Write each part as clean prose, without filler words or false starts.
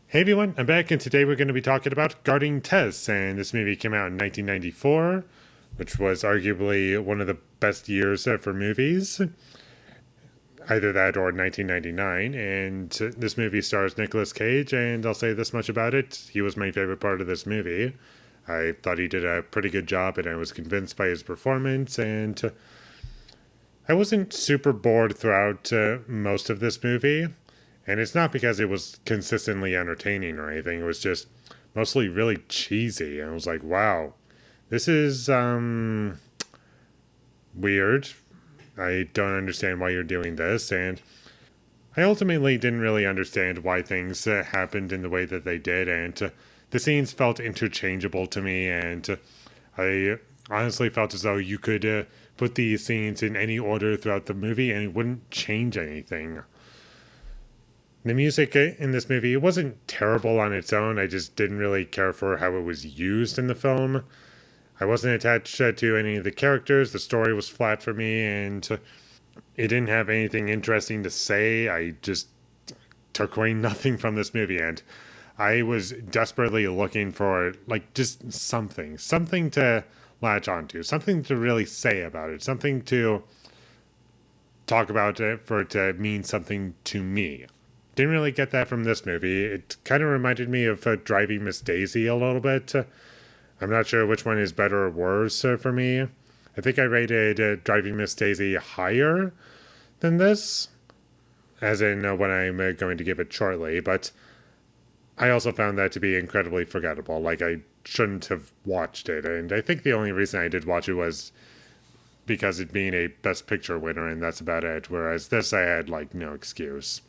Hey everyone, I'm back, and today we're going to be talking about Guarding Tess. And this movie came out in 1994, which was arguably one of the best years for movies. Either that or 1999. And this movie stars Nicolas Cage, and I'll say this much about it: he was my favorite part of this movie. I thought he did a pretty good job, and I was convinced by his performance. And I wasn't super bored throughout most of this movie. And it's not because it was consistently entertaining or anything. It was just mostly really cheesy. And I was like, wow, this is weird. I don't understand why you're doing this. And I ultimately didn't really understand why things happened in the way that they did. And the scenes felt interchangeable to me. And I honestly felt as though you could put these scenes in any order throughout the movie and it wouldn't change anything. The music in this movie, it wasn't terrible on its own. I just didn't really care for how it was used in the film. I wasn't attached to any of the characters. The story was flat for me, and it didn't have anything interesting to say. I just took away nothing from this movie, and I was desperately looking for, like, just something to latch onto, something to really say about it, something to talk about it for it to mean something to me. Didn't really get that from this movie. It kind of reminded me of Driving Miss Daisy a little bit. I'm not sure which one is better or worse for me. I think I rated Driving Miss Daisy higher than this, as in what I'm going to give it shortly, but I also found that to be incredibly forgettable. Like, I shouldn't have watched it, and I think the only reason I did watch it was because it being a Best Picture winner, and that's about it, whereas this I had, like, no excuse.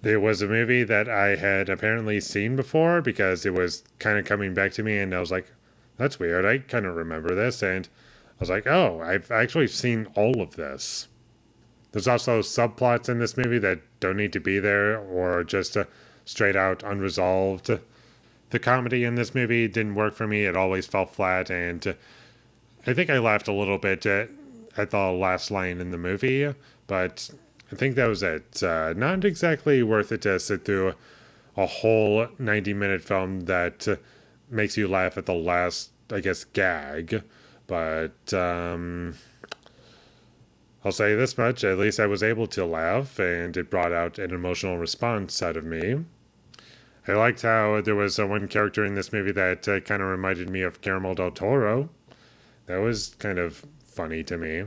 It was a movie that I had apparently seen before because it was kind of coming back to me, and I was like, that's weird. I kind of remember this. And I was like, oh, I've actually seen all of this. There's also subplots in this movie that don't need to be there or just straight out unresolved. The comedy in this movie didn't work for me. It always fell flat. And I think I laughed a little bit at the last line in the movie, but I think that was it. Not exactly worth it to sit through a whole 90-minute film that makes you laugh at the last, I guess, gag. But I'll say this much: at least I was able to laugh, and it brought out an emotional response out of me. I liked how there was one character in this movie that kind of reminded me of Guillermo del Toro. That was kind of funny to me.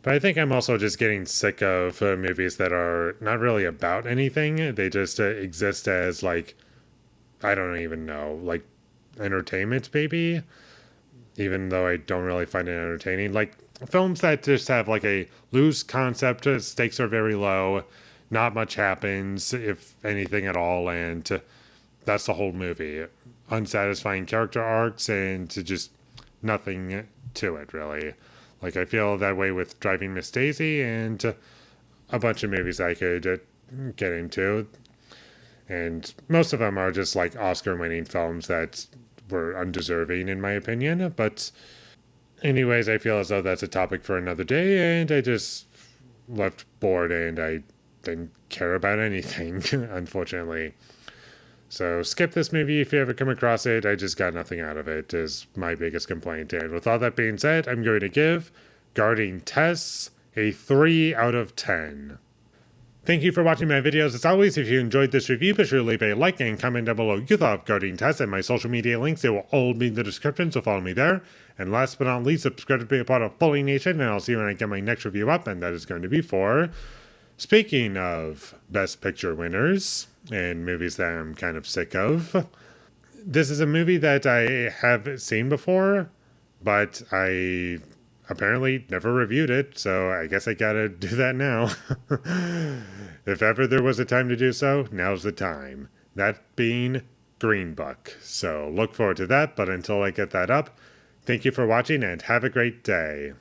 But I think I'm also just getting sick of movies that are not really about anything. They just exist as, like, I don't even know, like, entertainment, maybe? Even though I don't really find it entertaining. Like, films that just have, like, a loose concept, stakes are very low, not much happens, if anything at all, and that's the whole movie. Unsatisfying character arcs, and just nothing to it, really. Like, I feel that way with Driving Miss Daisy and a bunch of movies I could get into. And most of them are just like Oscar-winning films that were undeserving, in my opinion. But anyways, I feel as though that's a topic for another day, and I just left bored and I didn't care about anything, unfortunately. So skip this movie if you ever come across it. I just got nothing out of it, is my biggest complaint. And with all that being said, I'm going to give Guarding Tess a 3 out of 10. Thank you for watching my videos. As always, if you enjoyed this review, be sure to leave a like and comment down below what you thought of Guarding Tess, and my social media links. They will all be in the description, so follow me there. And last but not least, subscribe to be a part of Foley Nation, and I'll see you when I get my next review up, and that is going to be for... Speaking of Best Picture winners and movies that I'm kind of sick of, this is a movie that I have seen before, but I apparently never reviewed it, so I guess I gotta do that now. If ever there was a time to do so, now's the time. That being Green Book. So look forward to that, but until I get that up, thank you for watching and have a great day.